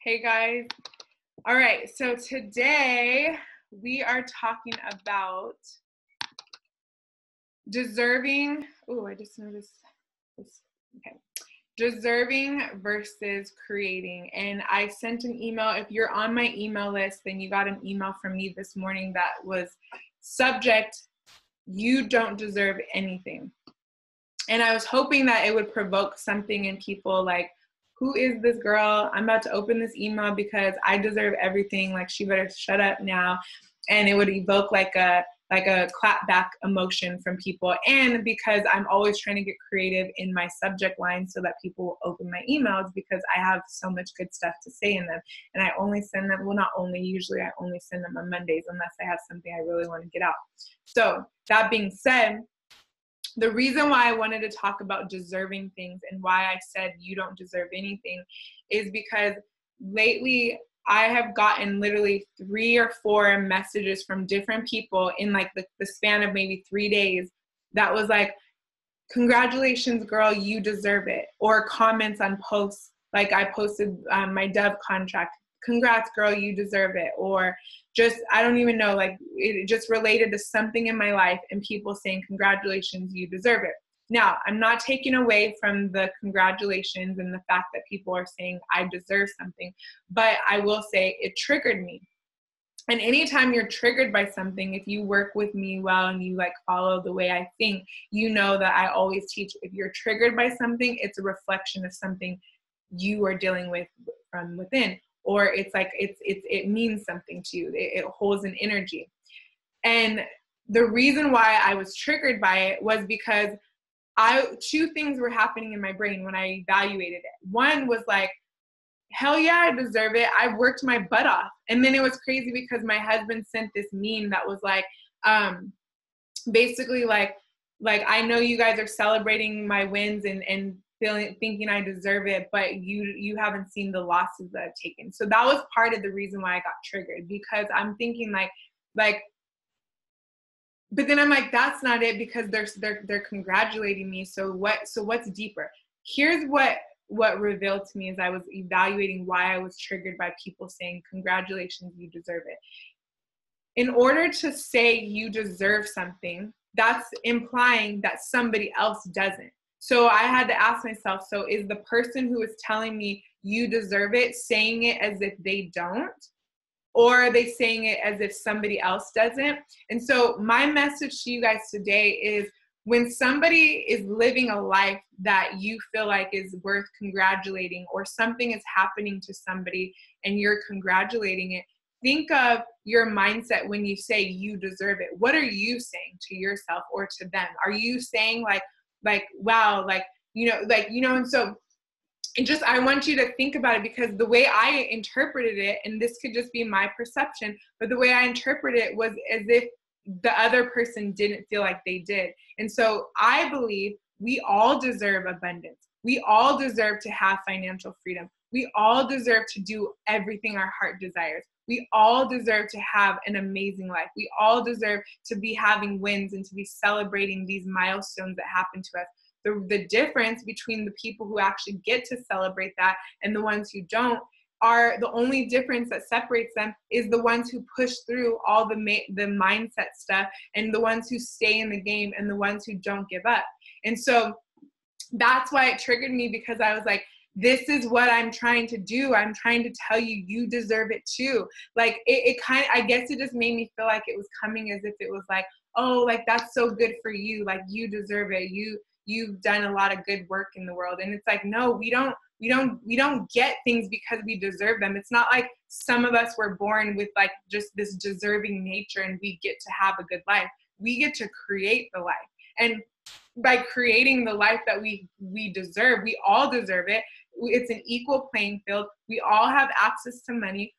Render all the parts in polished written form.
Hey guys. All right, so today we are talking about deserving. Oh, I just noticed this. Okay. Deserving versus creating. And I sent an email. If you're on my email list, then you got an email from me this morning that was subject, you don't deserve anything. And I was hoping that it would provoke something in people like, who is this girl? I'm about to open this email because I deserve everything. Like, she better shut up now. And it would evoke like a clap back emotion from people. And because I'm always trying to get creative in my subject line so that people will open my emails, because I have so much good stuff to say in them. And I only send them, well, not only, usually I only send them on Mondays unless I have something I really want to get out. So that being said, the reason why I wanted to talk about deserving things and why I said you don't deserve anything is because lately I have gotten literally 3 or 4 messages from different people in like the span of maybe 3 days that was like, congratulations, girl, you deserve it. Or comments on posts, like I posted my Dove contract. Congrats, girl, you deserve it. Or just, I don't even know, like it just related to something in my life and people saying, congratulations, you deserve it. Now, I'm not taking away from the congratulations and the fact that people are saying I deserve something, but I will say it triggered me. And anytime you're triggered by something, if you work with me well and you like follow the way I think, you know that I always teach, if you're triggered by something, it's a reflection of something you are dealing with from within. Or it's like it means something to you. It holds an energy. And the reason why I was triggered by it was because 2 things were happening in my brain when I evaluated it. One was like, hell yeah, I deserve it. I worked my butt off. And then it was crazy because my husband sent this meme that was like, basically like I know you guys are celebrating my wins and thinking I deserve it, but you haven't seen the losses that I've taken. So that was part of the reason why I got triggered, because I'm thinking like, but then I'm like, that's not it, because they're congratulating me. So what's deeper? Here's what revealed to me as I was evaluating why I was triggered by people saying, congratulations, you deserve it. In order to say you deserve something, that's implying that somebody else doesn't. So I had to ask myself, so is the person who is telling me you deserve it saying it as if they don't? Or are they saying it as if somebody else doesn't? And so my message to you guys today is, when somebody is living a life that you feel like is worth congratulating, or something is happening to somebody and you're congratulating it, think of your mindset when you say you deserve it. What are you saying to yourself or to them? Are you saying like, wow, and so I want you to think about it, because the way I interpreted it, and this could just be my perception, but the way I interpreted it was as if the other person didn't feel like they did. And so I believe we all deserve abundance. We all deserve to have financial freedom. We all deserve to do everything our heart desires. We all deserve to have an amazing life. We all deserve to be having wins and to be celebrating these milestones that happen to us. The difference between the people who actually get to celebrate that and the ones who don't, are the only difference that separates them is the ones who push through all the mindset stuff, and the ones who stay in the game, and the ones who don't give up. And so that's why it triggered me, because I was like, this is what I'm trying to do. I'm trying to tell you, you deserve it too. Like it kind of, I guess it just made me feel like it was coming as if it was like, oh, like that's so good for you. Like you deserve it. You've done a lot of good work in the world. And it's like, no, we don't get things because we deserve them. It's not like some of us were born with like just this deserving nature and we get to have a good life. We get to create the life. And by creating the life that we deserve, we all deserve it. It's an equal playing field. We all have access to money.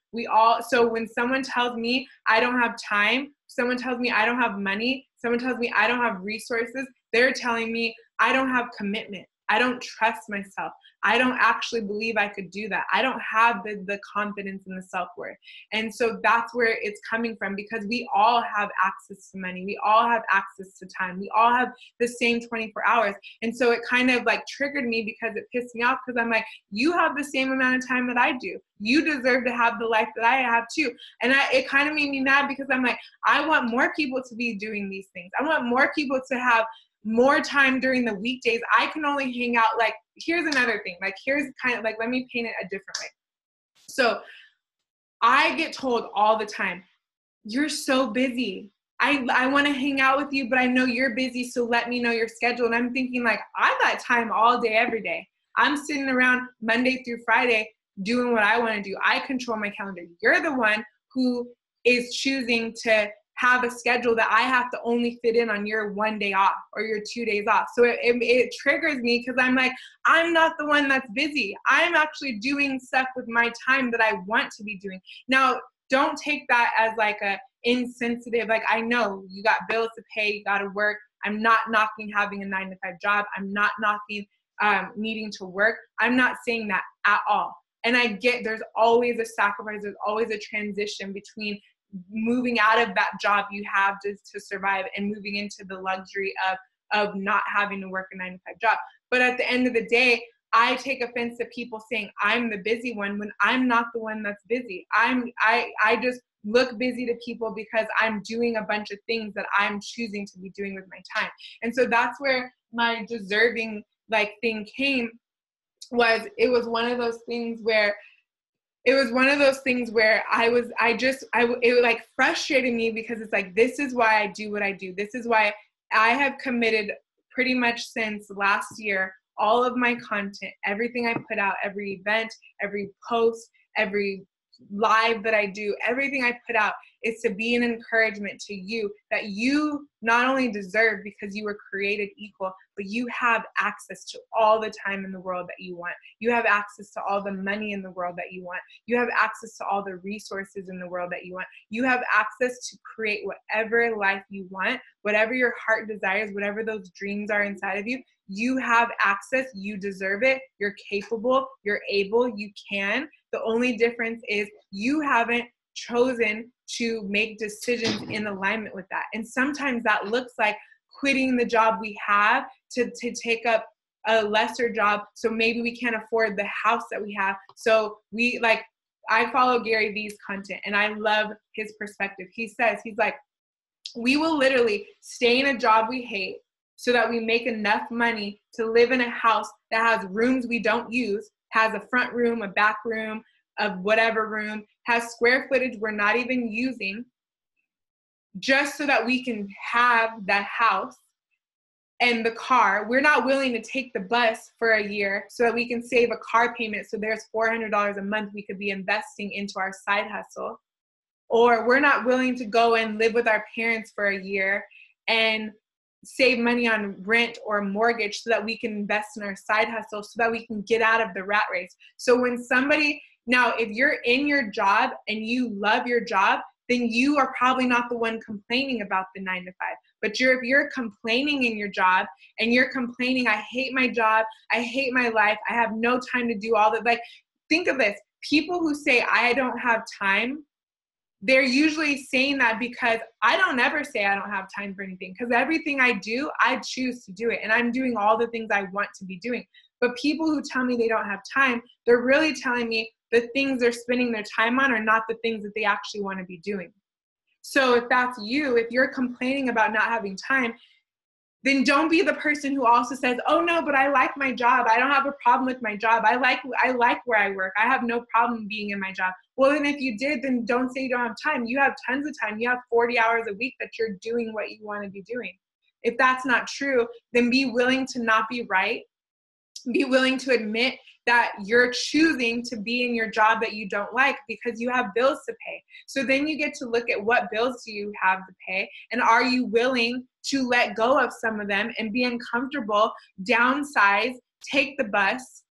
So when someone tells me I don't have time, someone tells me I don't have money, someone tells me I don't have resources, they're telling me I don't have commitment. I don't trust myself. I don't actually believe I could do that. I don't have the confidence and the self-worth. And so that's where it's coming from, because we all have access to money. We all have access to time. We all have the same 24 hours. And so it kind of like triggered me, because it pissed me off, because I'm like, you have the same amount of time that I do. You deserve to have the life that I have too. And it kind of made me mad, because I'm like, I want more people to be doing these things. I want more people to have more time during the weekdays. I can only hang out, like, here's another thing, like, here's kind of like, let me paint it a different way. So I get told all the time, you're so busy. I want to hang out with you, but I know you're busy, so let me know your schedule. And I'm thinking, like, I got time all day, every day. I'm sitting around Monday through Friday doing what I want to do. I control my calendar. You're the one who is choosing to have a schedule that I have to only fit in on your 1 day off or your 2 days off. So it triggers me, because I'm like, I'm not the one that's busy. I'm actually doing stuff with my time that I want to be doing. Now, don't take that as like a insensitive, like, I know you got bills to pay, you got to work. I'm not knocking having a 9-to-5 job. I'm not knocking needing to work. I'm not saying that at all. And I get there's always a sacrifice. There's always a transition between moving out of that job you have to survive and moving into the luxury of not having to work a 9-to-5 job. But at the end of the day, I take offense to people saying I'm the busy one when I'm not the one that's busy. I just look busy to people because I'm doing a bunch of things that I'm choosing to be doing with my time. And so that's where my deserving like thing came. It was one of those things where it like frustrated me, because it's like, this is why I do what I do. This is why I have committed pretty much since last year, all of my content, everything I put out, every event, every post, every live that I do, everything I put out is to be an encouragement to you that you not only deserve because you were created equal, but you have access to all the time in the world that you want. You have access to all the money in the world that you want. You have access to all the resources in the world that you want. You have access to create whatever life you want, whatever your heart desires, whatever those dreams are inside of you. You have access. You deserve it. You're capable. You're able. You can. The only difference is you haven't chosen to make decisions in alignment with that. And sometimes that looks like quitting the job we have to take up a lesser job. So maybe we can't afford the house that we have. So I follow Gary Vee's content and I love his perspective. He's like, we will literally stay in a job we hate so that we make enough money to live in a house that has rooms we don't use, has a front room, a back room, of whatever room, has square footage we're not even using, just so that we can have that house and the car. We're not willing to take the bus for a year so that we can save a car payment. So there's $400 a month we could be investing into our side hustle. Or we're not willing to go and live with our parents for a year and save money on rent or mortgage so that we can invest in our side hustle so that we can get out of the rat race. So when now, if you're in your job and you love your job, then you are probably not the one complaining about the 9-to-5. But if you're complaining in your job and you're complaining, I hate my job, I hate my life, I have no time to do all that. Like, think of this. People who say, I don't have time, they're usually saying that because I don't ever say I don't have time for anything, because everything I do, I choose to do it. And I'm doing all the things I want to be doing. But people who tell me they don't have time, they're really telling me the things they're spending their time on are not the things that they actually want to be doing. So if that's you, if you're complaining about not having time, then don't be the person who also says, oh no, but I like my job. I don't have a problem with my job. I like where I work. I have no problem being in my job. Well, then if you did, then don't say you don't have time. You have tons of time. You have 40 hours a week that you're doing what you want to be doing. If that's not true, then be willing to not be right. Be willing to admit that you're choosing to be in your job that you don't like because you have bills to pay. So then you get to look at what bills do you have to pay, and are you willing to let go of some of them and be uncomfortable, downsize, take the bus,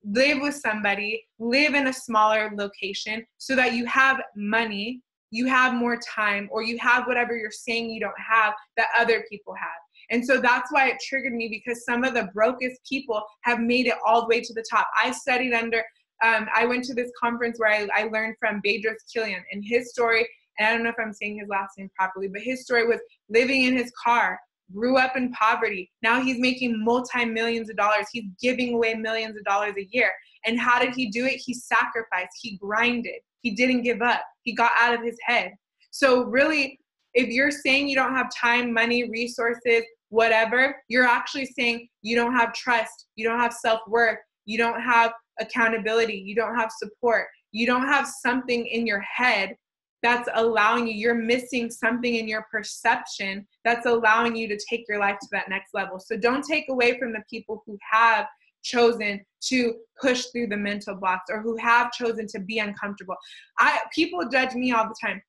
live with somebody, live in a smaller location so that you have money, you have more time, or you have whatever you're saying you don't have that other people have. And so that's why it triggered me, because some of the brokest people have made it all the way to the top. I studied under, I went to this conference where I learned from Bedros Kilian, and his story, and I don't know if I'm saying his last name properly, but his story was living in his car, grew up in poverty. Now he's making multi-millions of dollars. He's giving away millions of dollars a year. And how did he do it? He sacrificed, he grinded, he didn't give up, he got out of his head. So really, if you're saying you don't have time, money, resources, whatever, you're actually saying you don't have trust, you don't have self-worth, you don't have accountability, you don't have support, you don't have something in your head that's allowing you, you're missing something in your perception that's allowing you to take your life to that next level. So don't take away from the people who have chosen to push through the mental blocks, or who have chosen to be uncomfortable. People judge me all the time.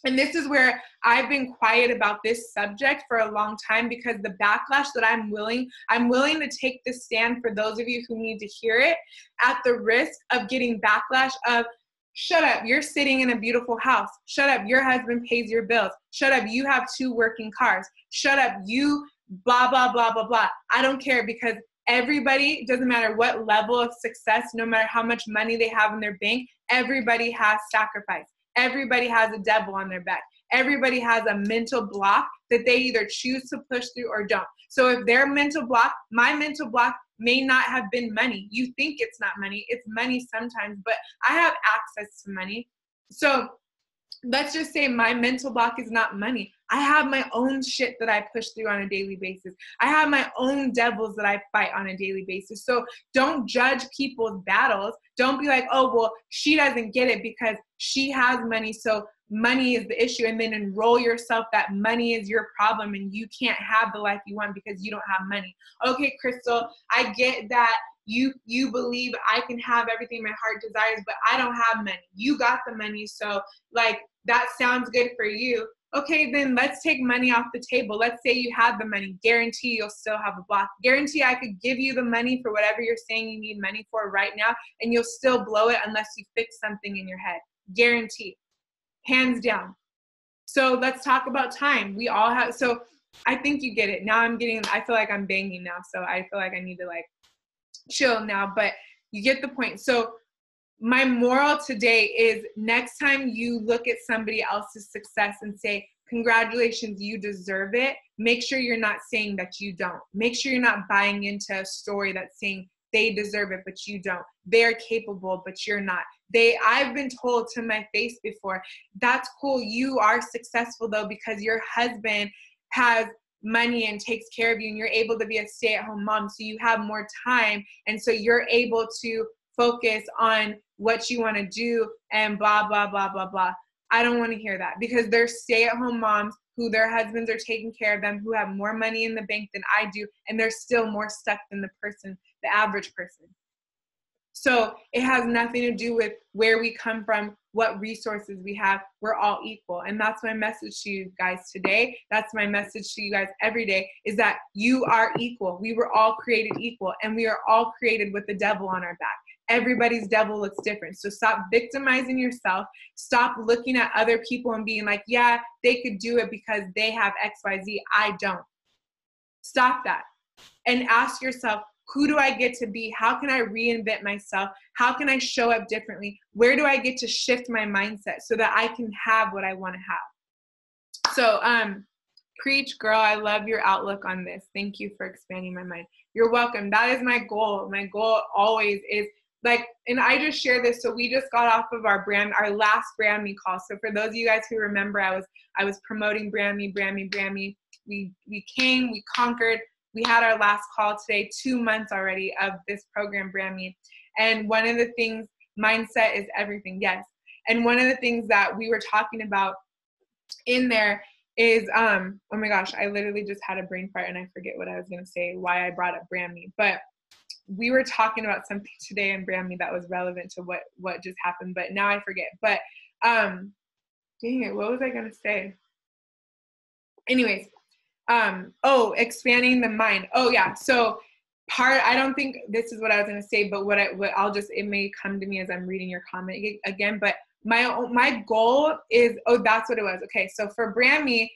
And this is where I've been quiet about this subject for a long time, because the backlash that I'm willing to take this stand for those of you who need to hear it, at the risk of getting backlash of, shut up, you're sitting in a beautiful house. Shut up, your husband pays your bills. Shut up, you have 2 working cars. Shut up, you blah, blah, blah, blah, blah. I don't care, because everybody, doesn't matter what level of success, no matter how much money they have in their bank, everybody has sacrifice. Everybody has a devil on their back. Everybody has a mental block that they either choose to push through or don't. So if their mental block, my mental block may not have been money. You think it's not money. It's money sometimes, but I have access to money. So let's just say my mental block is not money. I have my own shit that I push through on a daily basis. I have my own devils that I fight on a daily basis. So don't judge people's battles. Don't be like, oh, well, she doesn't get it because she has money, so money is the issue, and then enroll yourself that money is your problem and you can't have the life you want because you don't have money. Okay, Crystal, I get that you believe I can have everything my heart desires, but I don't have money. You got the money, so like that sounds good for you. Okay, then let's take money off the table. Let's say you have the money. Guarantee you'll still have a block. Guarantee I could give you the money for whatever you're saying you need money for right now, and you'll still blow it unless you fix something in your head. Guarantee. Hands down. So let's talk about time. We all have, so I think you get it. Now I feel like I'm banging now, so I feel like I need to like chill now, but you get the point. So my moral today is, next time you look at somebody else's success and say, congratulations, you deserve it, make sure you're not saying that you don't. Make sure you're not buying into a story that's saying they deserve it, but you don't. They're capable, but you're not. I've been told to my face before, that's cool, you are successful though because your husband has money and takes care of you and you're able to be a stay-at-home mom, so you have more time, and so you're able to focus on what you want to do and blah, blah, blah, blah, blah. I don't want to hear that, because there's stay-at-home moms who their husbands are taking care of them, who have more money in the bank than I do, and they're still more stuck than the average person. So it has nothing to do with where we come from, what resources we have. We're all equal. And that's my message to you guys today. That's my message to you guys every day, is that you are equal. We were all created equal, and we are all created with the devil on our back. Everybody's devil looks different. So stop victimizing yourself. Stop looking at other people and being like, yeah, they could do it because they have XYZ. I don't. Stop that. And ask yourself, who do I get to be? How can I reinvent myself? How can I show up differently? Where do I get to shift my mindset so that I can have what I want to have? So, preach, girl. I love your outlook on this. Thank you for expanding my mind. You're welcome. That is my goal. My goal always is like, and I just share this. So we just got off of our last Brand Me call. So for those of you guys who remember, I was promoting Brand Me. We came, we conquered. We had our last call today, 2 months already of this program, Brand Me. And one of the things, mindset is everything, yes. And one of the things that we were talking about in there is, oh my gosh, I literally just had a brain fart and I forget what I was going to say, why I brought up Brand Me. But we were talking about something today in Brand Me that was relevant to what just happened, but now I forget. But dang it, what was I going to say? Anyways, expanding the mind. Oh yeah. So I don't think this is what I was going to say, but it may come to me as I'm reading your comment again, but my goal is, that's what it was. Okay. So for Brand Me,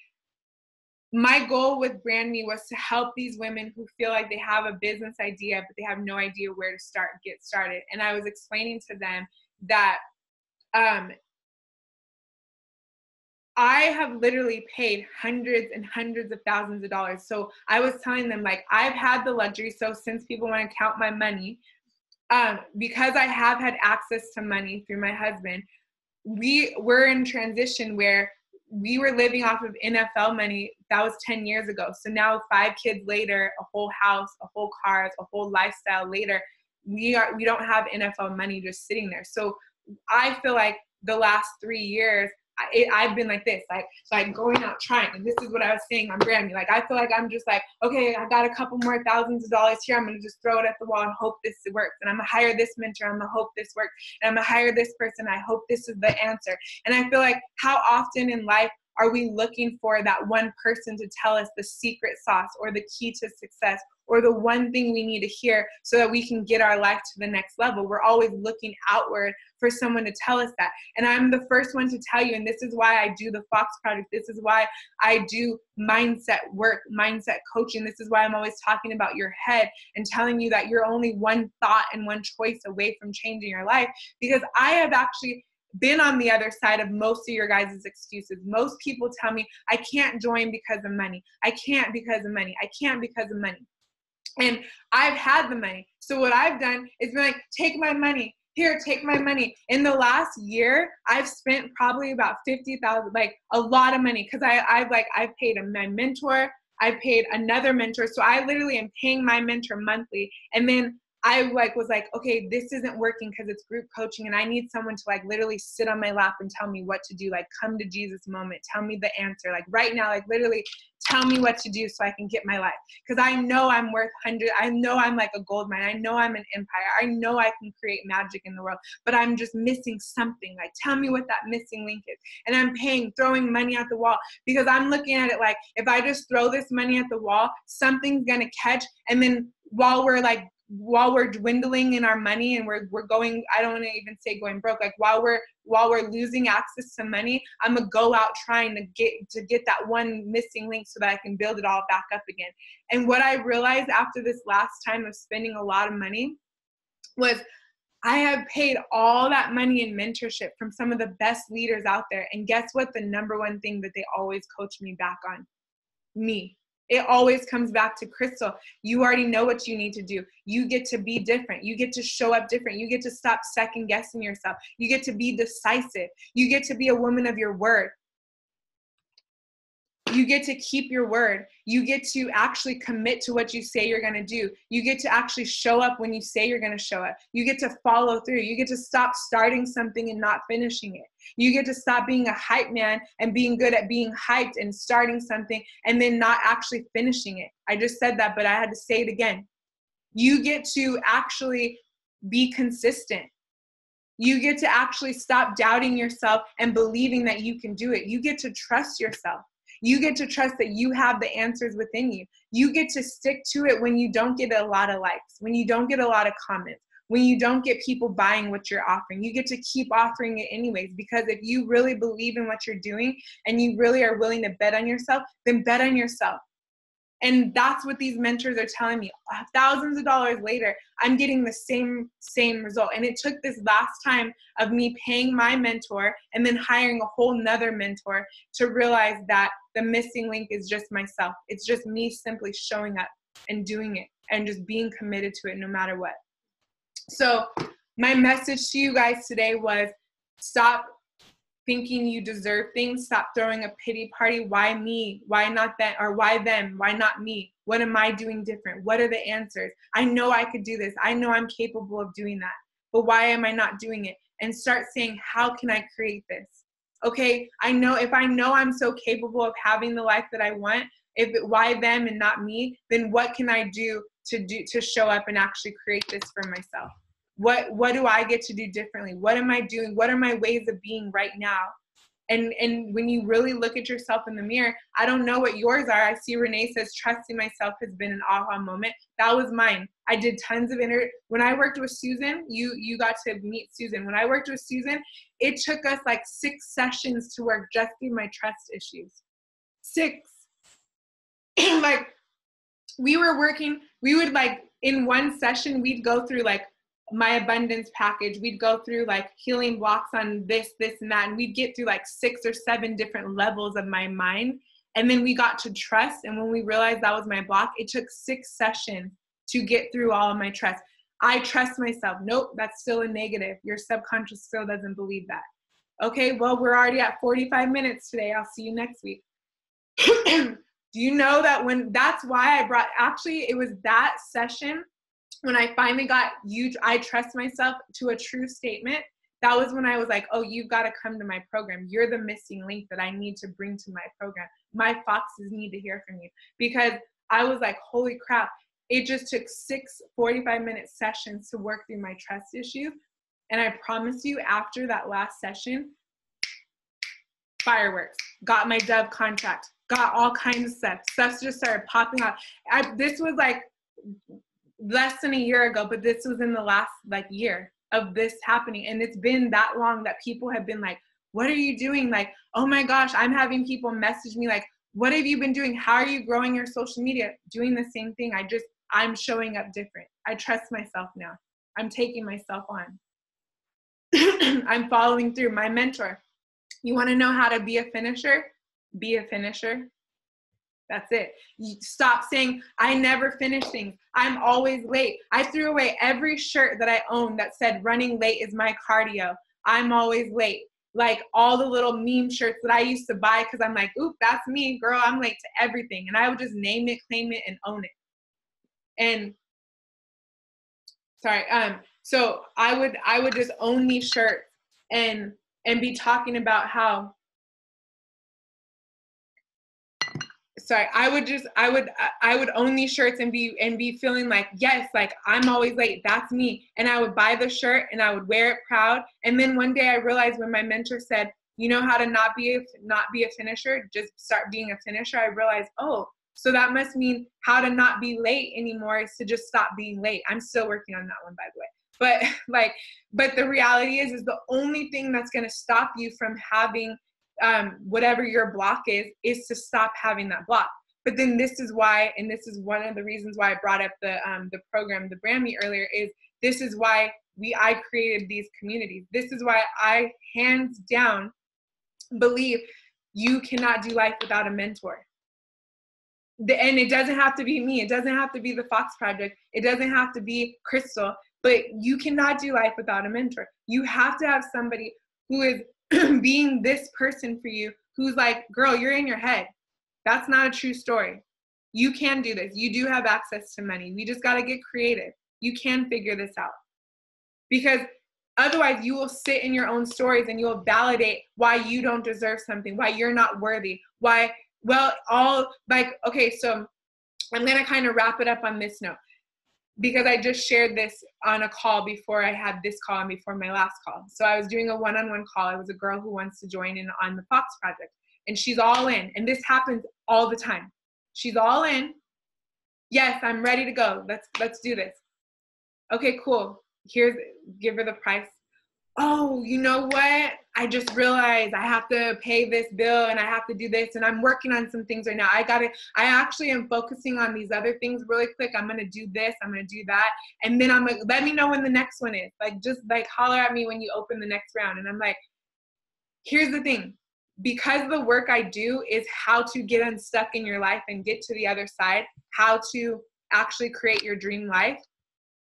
my goal with Brand Me was to help these women who feel like they have a business idea, but they have no idea where to get started. And I was explaining to them that I have literally paid hundreds and hundreds of thousands of dollars. So I was telling them, like, I've had the luxury. So since people want to count my money, because I have had access to money through my husband, we were in transition where we were living off of NFL money. That was 10 years ago. So now 5 kids later, a whole house, a whole cars, a whole lifestyle later, we don't have NFL money just sitting there. So I feel like the last 3 years, I've been like this, like going out trying. And this is what I was saying on Brand Me. Like, I feel like I'm just like, okay, I got a couple more thousands of dollars here. I'm going to just throw it at the wall and hope this works. And I'm going to hire this mentor. I'm going to hope this works. And I'm going to hire this person. I hope this is the answer. And I feel like how often in life are we looking for that one person to tell us the secret sauce or the key to success or the one thing we need to hear so that we can get our life to the next level? We're always looking outward for someone to tell us that. And I'm the first one to tell you, and this is why I do the Fox Project. This is why I do mindset work, mindset coaching. This is why I'm always talking about your head and telling you that you're only one thought and one choice away from changing your life. Because I have actually been on the other side of most of your guys' excuses. Most people tell me, I can't join because of money. I can't because of money. I can't because of money. And I've had the money. So what I've done is been like, take my money. Here, take my money. In the last year, I've spent probably about $50,000, like a lot of money. Cause I've paid my mentor. I paid another mentor. So I literally am paying my mentor monthly. And then I was like, okay, this isn't working because it's group coaching and I need someone to like literally sit on my lap and tell me what to do. Like, come to Jesus moment. Tell me the answer. Like right now, like literally tell me what to do so I can get my life. Because I know I'm worth hundreds. I know I'm like a gold mine. I know I'm an empire. I know I can create magic in the world, but I'm just missing something. Like, tell me what that missing link is. And I'm throwing money at the wall because I'm looking at it like, if I just throw this money at the wall, something's going to catch. And then while we're dwindling in our money and we're going, I don't want to even say going broke, like while we're losing access to money, I'm gonna go out trying to get that one missing link so that I can build it all back up again. And what I realized after this last time of spending a lot of money was I have paid all that money in mentorship from some of the best leaders out there. And guess what? The number one thing that they always coach me back on? Me. It always comes back to Crystal. You already know what you need to do. You get to be different. You get to show up different. You get to stop second guessing yourself. You get to be decisive. You get to be a woman of your word. You get to keep your word. You get to actually commit to what you say you're going to do. You get to actually show up when you say you're going to show up. You get to follow through. You get to stop starting something and not finishing it. You get to stop being a hype man and being good at being hyped and starting something and then not actually finishing it. I just said that, but I had to say it again. You get to actually be consistent. You get to actually stop doubting yourself and believing that you can do it. You get to trust yourself. You get to trust that you have the answers within you. You get to stick to it when you don't get a lot of likes, when you don't get a lot of comments, when you don't get people buying what you're offering. You get to keep offering it anyways, because if you really believe in what you're doing and you really are willing to bet on yourself, then bet on yourself. And that's what these mentors are telling me. Thousands of dollars later, I'm getting the same result. And it took this last time of me paying my mentor and then hiring a whole nother mentor to realize that the missing link is just myself. It's just me simply showing up and doing it and just being committed to it no matter what. So my message to you guys today was stop thinking you deserve things. Stop throwing a pity party. Why me? Why not them? Or why them? Why not me? What am I doing different? What are the answers? I know I could do this. I know I'm capable of doing that. But why am I not doing it? And start saying, how can I create this? Okay, if I know I'm so capable of having the life that I want, why them and not me, then what can I do to show up and actually create this for myself? What do I get to do differently? What am I doing? What are my ways of being right now? And when you really look at yourself in the mirror, I don't know what yours are. I see Renee says, trusting myself has been an aha moment. That was mine. I did tons of when I worked with Susan, you got to meet Susan. When I worked with Susan, it took us like 6 sessions to work just through my trust issues. 6. like we would like in one session, we'd go through like my abundance package. We'd go through like healing blocks on this, and that. And we'd get through like 6 or 7 different levels of my mind. And then we got to trust. And when we realized that was my block, it took 6 sessions to get through all of my trust. I trust myself. Nope, that's still a negative. Your subconscious still doesn't believe that. Okay, well, we're already at 45 minutes today. I'll see you next week. Do you know that that's why it was that session when I finally got I trust myself to a true statement. That was when I was like, oh, you've got to come to my program. You're the missing link that I need to bring to my program. My foxes need to hear from you. Because I was like, holy crap. It just took 6 45-minute sessions to work through my trust issues. And I promise you, after that last session, fireworks, got my Dove contract, got all kinds of stuff. Stuff just started popping up. This was like less than a year ago, but this was in the last like year of this happening. And it's been that long that people have been like, what are you doing? Like, oh my gosh, I'm having people message me like, what have you been doing? How are you growing your social media? Doing the same thing. I'm showing up different. I trust myself now. I'm taking myself on. I'm following through. My mentor. You want to know how to be a finisher? Be a finisher. That's it. You stop saying, I never finish things. I'm always late. I threw away every shirt that I owned that said running late is my cardio. I'm always late. Like all the little meme shirts that I used to buy because I'm like, oop, that's me, girl. I'm late to everything. And I would just name it, claim it, and own it. And so I would just own these shirts and be talking about how, I would own these shirts and be feeling like, yes, like I'm always late. That's me. And I would buy the shirt and I would wear it proud. And then one day I realized when my mentor said, you know how to not be a finisher, just start being a finisher. I realized, oh, so that must mean how to not be late anymore is to just stop being late. I'm still working on that one, by the way. But the reality is the only thing that's going to stop you from having whatever your block is to stop having that block. But then this is why, and this is one of the reasons why I brought up the program, the Brand Me earlier, is this is why I created these communities. This is why I hands down believe you cannot do life without a mentor. And it doesn't have to be me. It doesn't have to be the Fox Project. It doesn't have to be Crystal, but you cannot do life without a mentor. You have to have somebody who is being this person for you, who's like, girl, you're in your head. That's not a true story. You can do this. You do have access to money. We just got to get creative. You can figure this out. Because otherwise you will sit in your own stories and you'll validate why you don't deserve something, why you're not worthy, why, well, all like, okay, so I'm going to kind of wrap it up on this note. Because I just shared this on a call before I had this call and before my last call. So I was doing a one-on-one call. It was a girl who wants to join in on the Fox Project. And she's all in. And this happens all the time. She's all in. Yes, I'm ready to go. Let's do this. Okay, cool. Give her the price. Oh, you know what? I just realized I have to pay this bill and I have to do this and I'm working on some things right now. I actually am focusing on these other things really quick. I'm going to do this. I'm going to do that. And then I'm like, let me know when the next one is. Like, just like holler at me when you open the next round. And I'm like, here's the thing. Because the work I do is how to get unstuck in your life and get to the other side, how to actually create your dream life.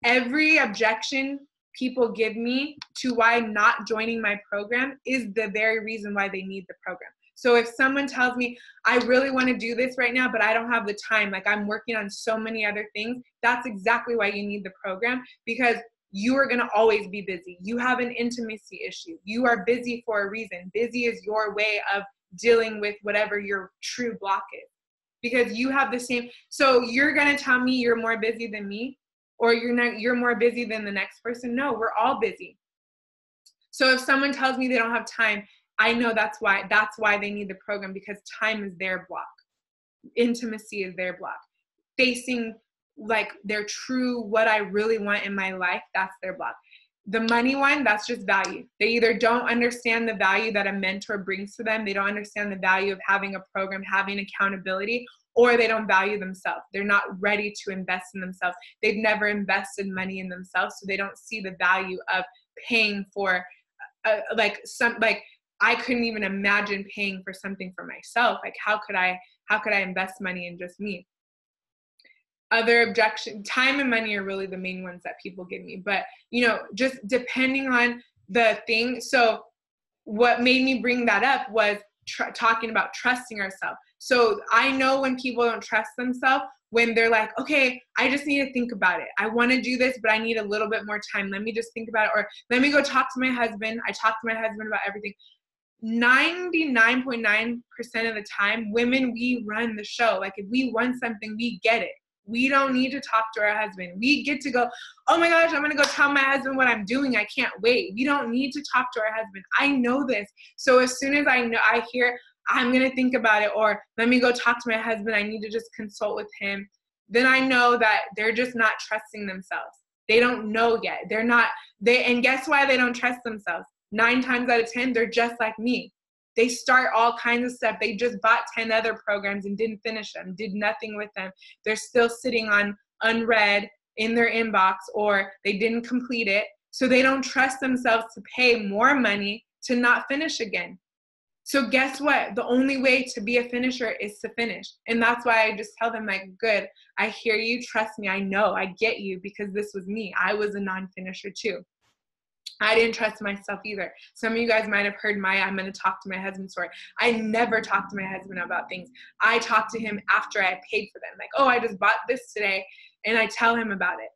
Every objection people give me to why not joining my program is the very reason why they need the program. So if someone tells me, I really want to do this right now, but I don't have the time, like I'm working on so many other things, that's exactly why you need the program, because you are going to always be busy. You have an intimacy issue. You are busy for a reason. Busy is your way of dealing with whatever your true block is, because you have the same. So you're going to tell me you're more busy than me? Or you're more busy than the next person? No, we're all busy. So if someone tells me they don't have time, I know that's why they need the program, because time is their block. Intimacy is their block. Facing like their true, what I really want in my life, that's their block. The money one, that's just value. They either don't understand the value that a mentor brings to them. They don't understand the value of having a program, having accountability, or they don't value themselves. They're not ready to invest in themselves. They've never invested money in themselves, so they don't see the value of paying for I couldn't even imagine paying for something for myself. Like, how could I invest money in just me? Other objection, time and money are really the main ones that people give me. But, just depending on the thing. So what made me bring that up was talking about trusting ourselves. So I know when people don't trust themselves, when they're like, okay, I just need to think about it. I want to do this, but I need a little bit more time. Let me just think about it. Or let me go talk to my husband. I talk to my husband about everything. 99.9% of the time, women, we run the show. Like, if we want something, we get it. We don't need to talk to our husband. We get to go, oh my gosh, I'm going to go tell my husband what I'm doing. I can't wait. We don't need to talk to our husband. I know this. So as soon as I hear, I'm going to think about it, or let me go talk to my husband, I need to just consult with him, then I know that they're just not trusting themselves. They don't know yet. And guess why they don't trust themselves? 9 times out of 10, they're just like me. They start all kinds of stuff. They just bought 10 other programs and didn't finish them, did nothing with them. They're still sitting on unread in their inbox, or they didn't complete it. So they don't trust themselves to pay more money to not finish again. So guess what? The only way to be a finisher is to finish. And that's why I just tell them, like, good, I hear you, trust me, I know, I get you, because this was me. I was a non-finisher too. I didn't trust myself either. Some of you guys might have heard I'm going to talk to my husband story. I never talk to my husband about things. I talk to him after I paid for them. Like, oh, I just bought this today, and I tell him about it.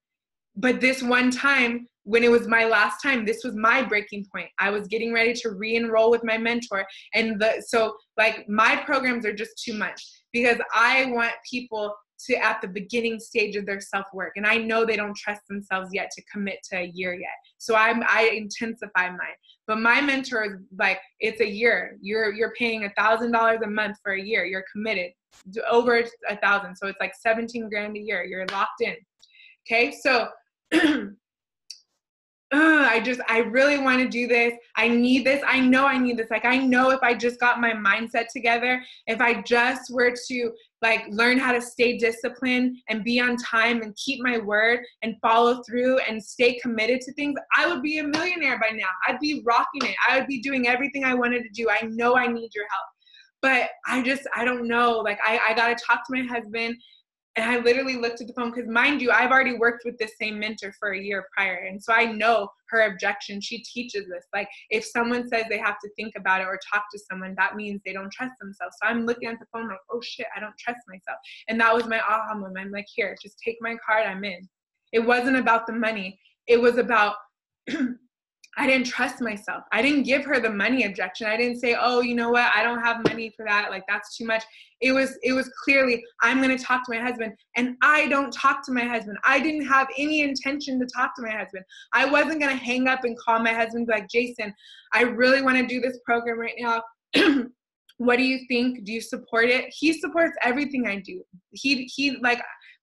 But this one time, when it was my last time, this was my breaking point. I was getting ready to re-enroll with my mentor. And so my programs are just too much, because I want people to at the beginning stage of their self-work. And I know they don't trust themselves yet to commit to a year yet. So I intensify mine. But my mentor is like, it's a year. You're paying $1,000 a month for a year. You're committed to over 1,000. So it's like 17 grand a year. You're locked in. Okay. So I really want to do this. I need this. I know I need this. Like, I know if I just got my mindset together, if I just were to learn how to stay disciplined and be on time and keep my word and follow through and stay committed to things, I would be a millionaire by now. I'd be rocking it. I would be doing everything I wanted to do. I know I need your help, but I don't know. I got to talk to my husband. And I literally looked at the phone, because mind you, I've already worked with this same mentor for a year prior. And so I know her objection. She teaches this. Like, if someone says they have to think about it or talk to someone, that means they don't trust themselves. So I'm looking at the phone like, oh shit, I don't trust myself. And that was my aha moment. I'm like, here, just take my card, I'm in. It wasn't about the money. It was about I didn't trust myself. I didn't give her the money objection. I didn't say, oh, you know what? I don't have money for that. Like, that's too much. It was clearly, I'm going to talk to my husband, and I don't talk to my husband. I didn't have any intention to talk to my husband. I wasn't going to hang up and call my husband like, Jason, I really want to do this program right now. What do you think? Do you support it? He supports everything I do.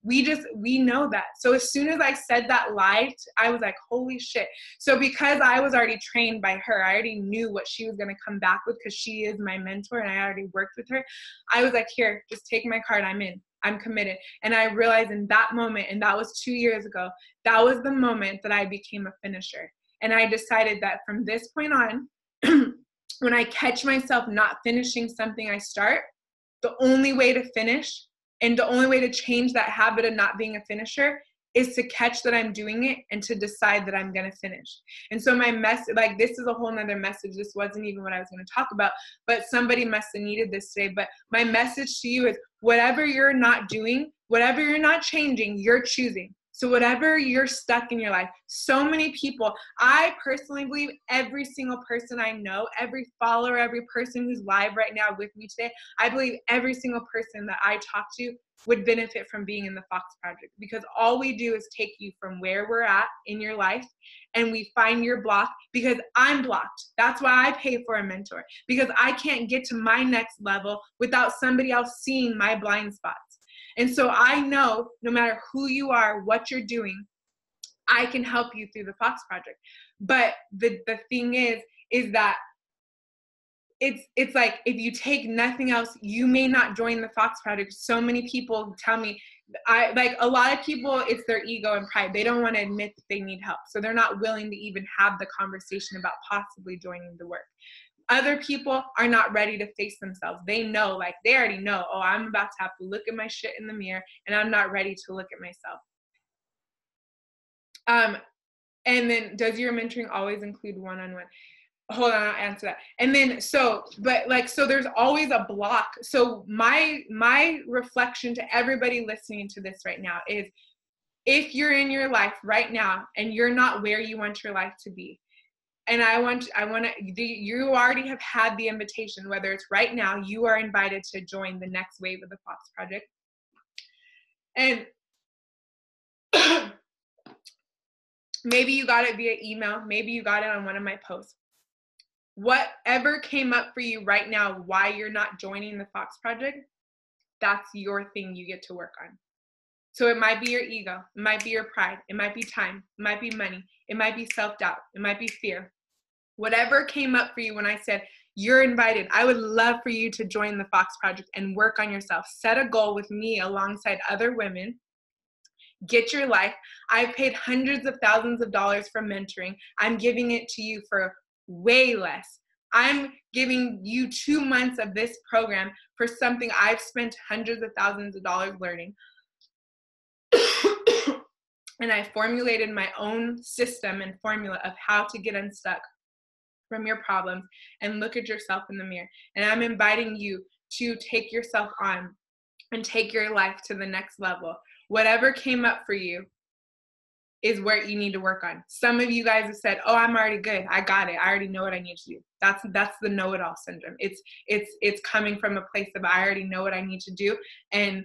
We know that. So as soon as I said that lie, I was like, holy shit. So because I was already trained by her, I already knew what she was going to come back with, because she is my mentor and I already worked with her. I was like, here, just take my card. I'm in. I'm committed. And I realized in that moment, and that was 2 years ago, that was the moment that I became a finisher. And I decided that from this point on, when I catch myself not finishing something I start, the only way to finish and the only way to change that habit of not being a finisher is to catch that I'm doing it and to decide that I'm going to finish. And so my message, this is a whole nother message. This wasn't even what I was going to talk about, but somebody must have needed this today. But my message to you is, whatever you're not doing, whatever you're not changing, you're choosing. So whatever you're stuck in your life, so many people, I personally believe every single person I know, every follower, every person who's live right now with me today, I believe every single person that I talk to would benefit from being in the Fox Project, because all we do is take you from where we're at in your life and we find your block, because I'm blocked. That's why I pay for a mentor, because I can't get to my next level without somebody else seeing my blind spots. And so I know no matter who you are, what you're doing, I can help you through the Fox Project. But the thing is that it's like, if you take nothing else, you may not join the Fox Project. So many people tell me, like a lot of people, it's their ego and pride. They don't want to admit that they need help. So they're not willing to even have the conversation about possibly joining the work. Other people are not ready to face themselves. They know, like they already know, oh, I'm about to have to look at my shit in the mirror and I'm not ready to look at myself. And then, does your mentoring always include one-on-one? Hold on, I'll answer that. And then, so there's always a block. So my reflection to everybody listening to this right now is, if you're in your life right now and you're not where you want your life to be, and you already have had the invitation, whether it's right now, you are invited to join the next wave of the Fox Project. And maybe you got it via email, maybe you got it on one of my posts. Whatever came up for you right now, why you're not joining the Fox Project, that's your thing you get to work on. So it might be your ego, it might be your pride, it might be time, it might be money, it might be self-doubt, it might be fear. Whatever came up for you when I said, you're invited, I would love for you to join the Fox Project and work on yourself. Set a goal with me alongside other women. Get your life. I've paid hundreds of thousands of dollars for mentoring. I'm giving it to you for way less. I'm giving you 2 months of this program for something I've spent hundreds of thousands of dollars learning. And I formulated my own system and formula of how to get unstuck from your problems and look at yourself in the mirror. And I'm inviting you to take yourself on and take your life to the next level. Whatever came up for you is where you need to work on. Some of you guys have said, oh, I'm already good. I got it. I already know what I need to do. That's the know-it-all syndrome. It's coming from a place of, I already know what I need to do. And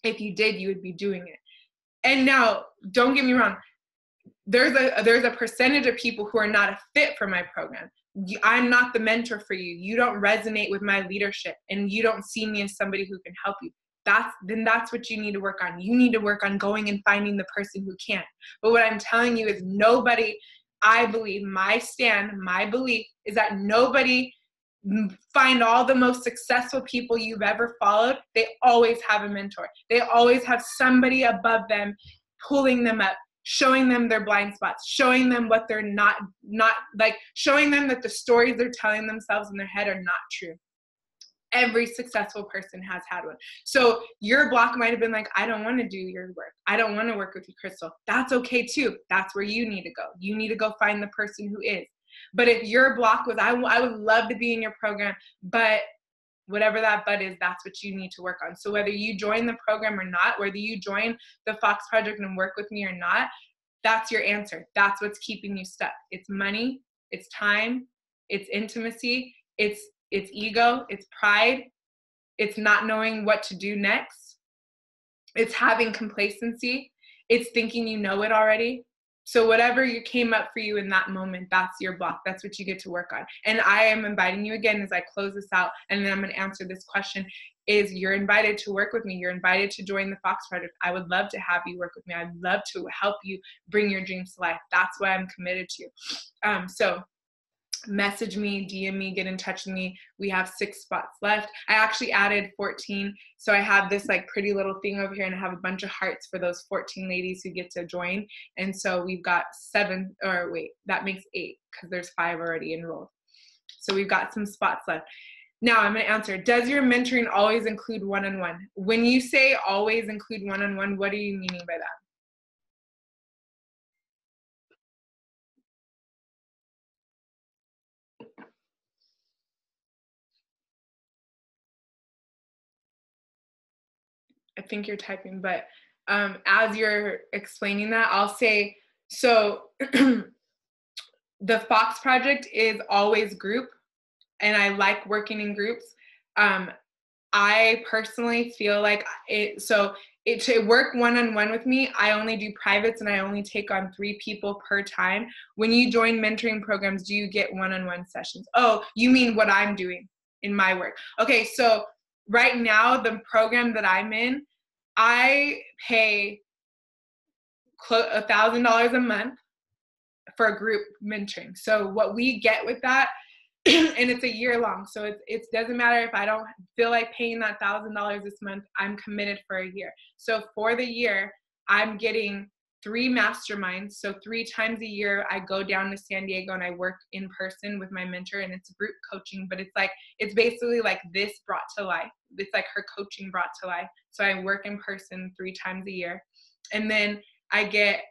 if you did, you would be doing it. And now, don't get me wrong. There's a percentage of people who are not a fit for my program. I'm not the mentor for you. You don't resonate with my leadership and you don't see me as somebody who can help you. That's what you need to work on. You need to work on going and finding the person who can. But what I'm telling you is nobody, I believe, my belief is that nobody, find all the most successful people you've ever followed, they always have a mentor. They always have somebody above them pulling them up, showing them their blind spots, showing them what they're not like, showing them that the stories they're telling themselves in their head are not true. Every successful person has had one. So your block might have been like, I don't want to do your work. I don't want to work with you, Crystal. That's okay too. That's where you need to go. You need to go find the person who is. But if your block was, I would love to be in your program, but whatever that but is, that's what you need to work on. So whether you join the program or not, whether you join the Fox Project and work with me or not, that's your answer. That's what's keeping you stuck. It's money, it's time, it's intimacy, it's ego, it's pride, it's not knowing what to do next, it's having complacency, it's thinking you know it already. So whatever came up for you in that moment, that's your block. That's what you get to work on. And I am inviting you again as I close this out, and then I'm going to answer this question, is you're invited to work with me. You're invited to join the Fox Project. I would love to have you work with me. I'd love to help you bring your dreams to life. That's what I'm committed to. So message me, DM me, get in touch with me. We have 6 spots left. I actually added 14. So I have this like pretty little thing over here and I have a bunch of hearts for those 14 ladies who get to join. And so we've got 7, or wait, that makes 8 because there's 5 already enrolled. So we've got some spots left. Now I'm going to answer, does your mentoring always include one-on-one? When you say always include one-on-one, what are you meaning by that? I think you're typing, but as you're explaining that, I'll say, so the Fox Project is always group, and I like working in groups. I personally feel like to work one-on-one with me, I only do privates and I only take on 3 people per time. When you join mentoring programs, do you get one-on-one sessions? Oh, you mean what I'm doing in my work. Okay, so right now, the program that I'm in, I pay $1,000 a month for a group mentoring. So what we get with that and it's a year long. So it doesn't matter if I don't feel like paying that $1,000 this month, I'm committed for a year. So for the year, I'm getting 3 masterminds. So 3 times a year, I go down to San Diego and I work in person with my mentor, and it's group coaching, but it's basically like this brought to life. It's like her coaching brought to life. So I work in person 3 times a year. And then I get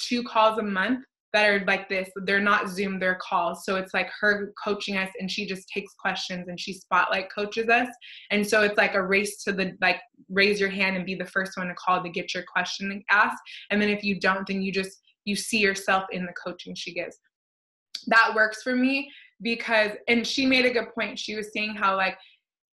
2 calls a month that are like this. They're not Zoom, they're calls. So it's like her coaching us, and she just takes questions and she spotlight coaches us. And so it's like a race to the, like, raise your hand and be the first one to call to get your question asked. And then if you don't, then you see yourself in the coaching she gives. That works for me because, and she made a good point. She was saying how, like,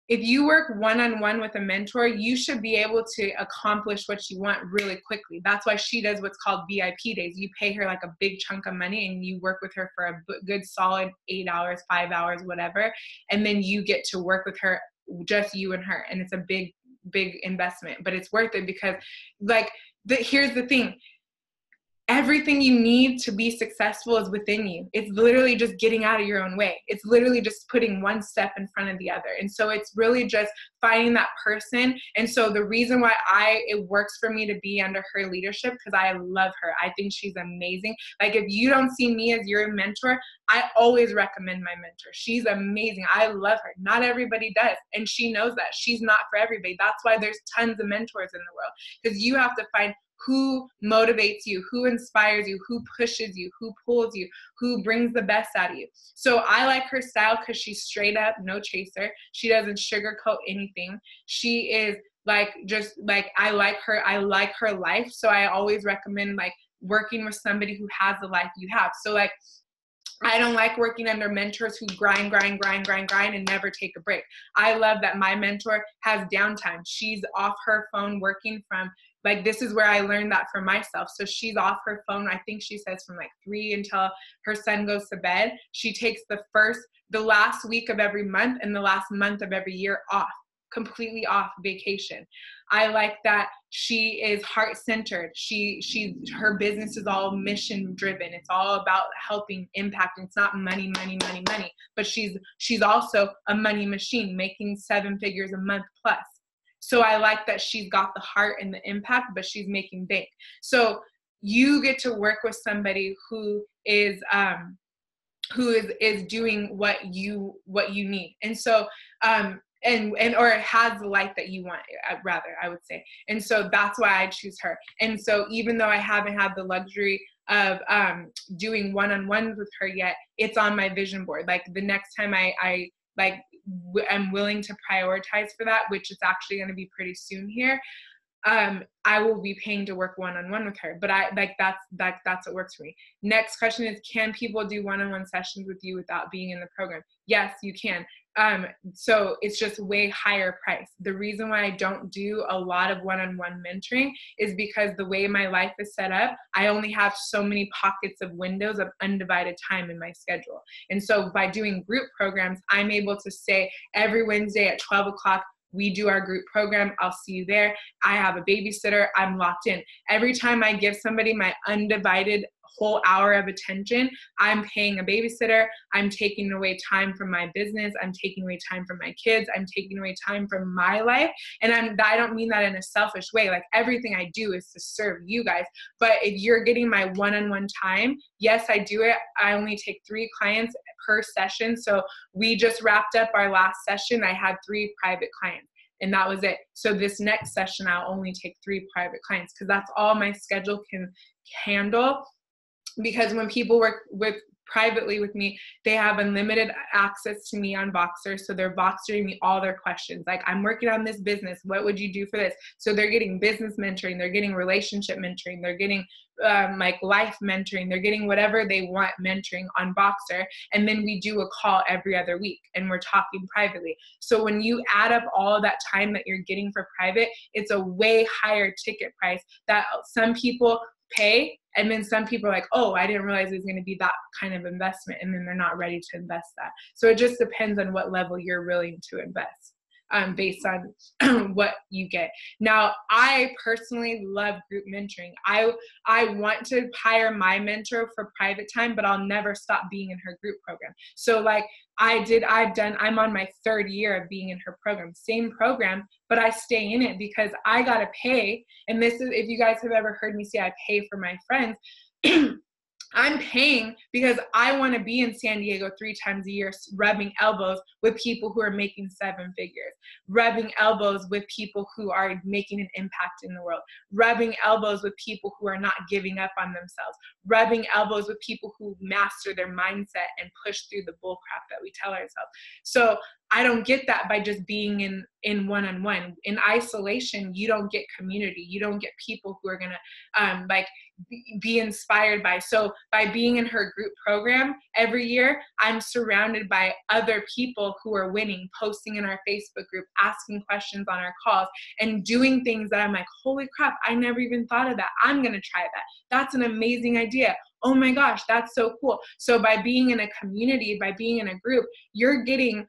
if you work one-on-one with a mentor, you should be able to accomplish what you want really quickly. That's why she does what's called VIP days. You pay her like a big chunk of money and you work with her for a good solid 8 hours, 5 hours, whatever. And then you get to work with her, just you and her. And it's a big, big investment, but it's worth it because, like, here's the thing. Everything you need to be successful is within you. It's literally just getting out of your own way. It's literally just putting one step in front of the other. And so it's really just finding that person. And so the reason why it works for me to be under her leadership, because I love her. I think she's amazing. Like, if you don't see me as your mentor, I always recommend my mentor. She's amazing. I love her. Not everybody does. And she knows that. She's not for everybody. That's why there's tons of mentors in the world, because you have to find who motivates you, who inspires you, who pushes you, who pulls you, who brings the best out of you. So I like her style because she's straight up, no chaser. She doesn't sugarcoat anything. She is like, just like, I like her life. So I always recommend, like, working with somebody who has the life you have. So, like, I don't like working under mentors who grind and never take a break. I love that my mentor has downtime. She's off her phone working from, like, this is where I learned that for myself. So she's off her phone, I think she says from like 3 until her son goes to bed. She takes the last week of every month and the last month of every year off, completely off vacation. I like that she is heart-centered. Her business is all mission-driven. It's all about helping, impacting. It's not money. But she's also a money machine, making 7 figures a month plus. So I like that she's got the heart and the impact, but she's making bank. So you get to work with somebody who is doing what you need. And so or has the life that you want, rather, I would say. And so that's why I choose her. And so even though I haven't had the luxury of doing one-on-ones with her yet, it's on my vision board. Like, the next time I'm willing to prioritize for that, which is actually going to be pretty soon here. I will be paying to work one-on-one with her, but that's what works for me. Next question is, can people do one-on-one sessions with you without being in the program? Yes, you can. So it's just way higher price. The reason why I don't do a lot of one-on-one mentoring is because the way my life is set up, I only have so many pockets of windows of undivided time in my schedule. And so by doing group programs, I'm able to say every Wednesday at 12 o'clock, we do our group program. I'll see you there. I have a babysitter. I'm locked in. Every time I give somebody my undivided whole hour of attention, I'm paying a babysitter. I'm taking away time from my business. I'm taking away time from my kids. I'm taking away time from my life. And I don't mean that in a selfish way. Like, everything I do is to serve you guys. But if you're getting my one-on-one time, yes, I do it. I only take 3 clients per session. So we just wrapped up our last session. I had 3 private clients, and that was it. So this next session, I'll only take 3 private clients, because that's all my schedule can handle. Because when people work privately with me, they have unlimited access to me on Voxer. So they're Voxering me all their questions. Like, I'm working on this business. What would you do for this? So they're getting business mentoring. They're getting relationship mentoring. They're getting like life mentoring. They're getting whatever they want mentoring on Voxer. And then we do a call every other week and we're talking privately. So when you add up all of that time that you're getting for private, it's a way higher ticket price that some people pay. And then some people are like, oh, I didn't realize it was going to be that kind of investment. And then they're not ready to invest that. So it just depends on what level you're willing to invest. Based on what you get. Now, I personally love group mentoring. I want to hire my mentor for private time, but I'll never stop being in her group program. So, like, I'm on my 3rd year of being in her program, same program, but I stay in it because I got to pay. And this is, if you guys have ever heard me say I pay for my friends, I'm paying because I want to be in San Diego 3 times a year, rubbing elbows with people who are making 7 figures, rubbing elbows with people who are making an impact in the world, rubbing elbows with people who are not giving up on themselves, rubbing elbows with people who master their mindset and push through the bull crap that we tell ourselves. So I don't get that by just being in one-on-one. In isolation, you don't get community. You don't get people who are going to be inspired by. So by being in her group program every year, I'm surrounded by other people who are winning, posting in our Facebook group, asking questions on our calls, and doing things that I'm like, holy crap, I never even thought of that. I'm going to try that. That's an amazing idea. Oh my gosh, that's so cool. So by being in a community, by being in a group, you're getting,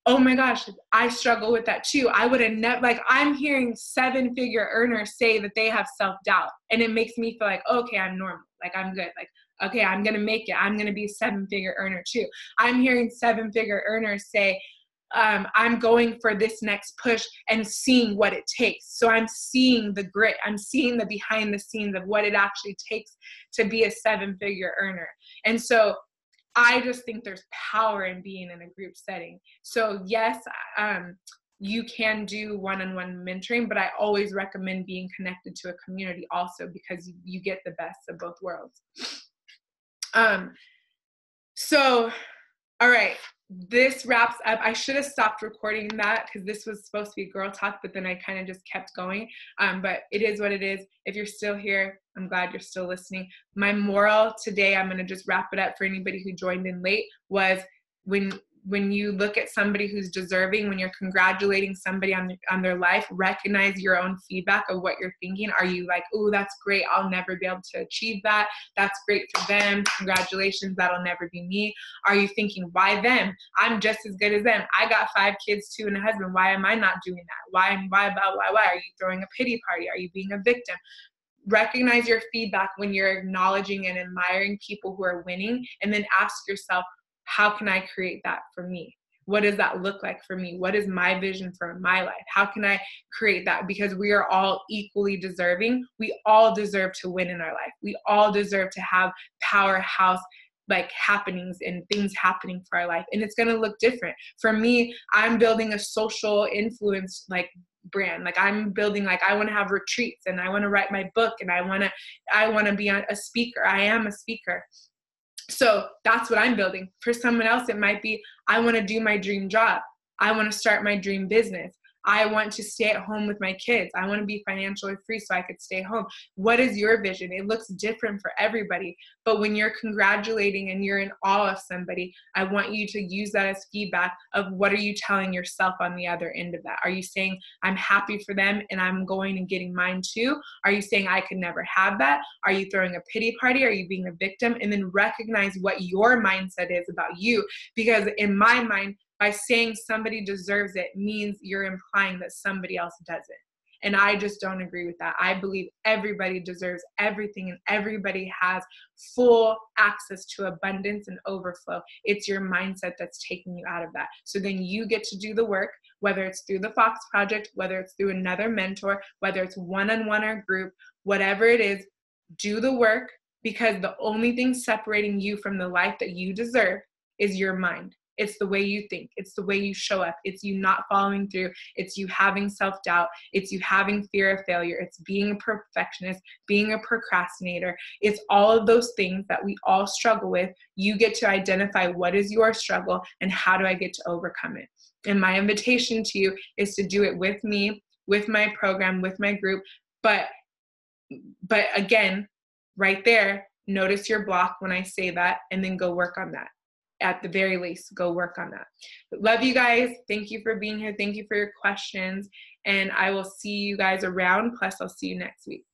oh my gosh, I struggle with that too. I would have never, like, I'm hearing 7-figure earners say that they have self-doubt, and it makes me feel like, okay, I'm normal. Like, I'm good. Like, okay, I'm going to make it. I'm going to be a 7-figure earner too. I'm hearing 7-figure earners say, I'm going for this next push and seeing what it takes. So I'm seeing the grit. I'm seeing the behind the scenes of what it actually takes to be a 7-figure earner. And so I just think there's power in being in a group setting. So yes, you can do one-on-one mentoring, but I always recommend being connected to a community also, because you get the best of both worlds. So, all right, this wraps up. I should have stopped recording that because this was supposed to be girl talk, but then I kind of just kept going. But it is what it is. If you're still here, I'm glad you're still listening. My moral today, I'm going to just wrap it up for anybody who joined in late, was when you look at somebody who's deserving, when you're congratulating somebody on their life, recognize your own feedback of what you're thinking. Are you like, oh, that's great, I'll never be able to achieve that. That's great for them. Congratulations, that'll never be me. Are you thinking, why them? I'm just as good as them. I got 5 kids too and a husband. Why am I not doing that? Why? Are you throwing a pity party? Are you being a victim? Recognize your feedback when you're acknowledging and admiring people who are winning, and then ask yourself, how can I create that for me? What does that look like for me? What is my vision for my life? How can I create that? Because we are all equally deserving. We all deserve to win in our life. We all deserve to have powerhouse like happenings and things happening for our life. And it's going to look different. For me, I'm building a social influence like brand. Like I'm building, like I want to have retreats and I want to write my book and I want to be a speaker. I am a speaker. So that's what I'm building. For someone else, it might be, I want to do my dream job. I want to start my dream business. I want to stay at home with my kids. I want to be financially free so I could stay home. What is your vision? It looks different for everybody. But when you're congratulating and you're in awe of somebody, I want you to use that as feedback of what are you telling yourself on the other end of that? Are you saying, I'm happy for them and I'm going and getting mine too? Are you saying, I could never have that? Are you throwing a pity party? Are you being a victim? And then recognize what your mindset is about you. Because in my mind, by saying somebody deserves it means you're implying that somebody else doesn't. And I just don't agree with that. I believe everybody deserves everything and everybody has full access to abundance and overflow. It's your mindset that's taking you out of that. So then you get to do the work, whether it's through the Fox Project, whether it's through another mentor, whether it's one-on-one or group, whatever it is, do the work, because the only thing separating you from the life that you deserve is your mind. It's the way you think. It's the way you show up. It's you not following through. It's you having self-doubt. It's you having fear of failure. It's being a perfectionist, being a procrastinator. It's all of those things that we all struggle with. You get to identify what is your struggle and how do I get to overcome it. And my invitation to you is to do it with me, with my program, with my group. But again, right there, notice your block when I say that, and then go work on that. At the very least, go work on that. Love you guys. Thank you for being here. Thank you for your questions. And I will see you guys around. Plus, I'll see you next week.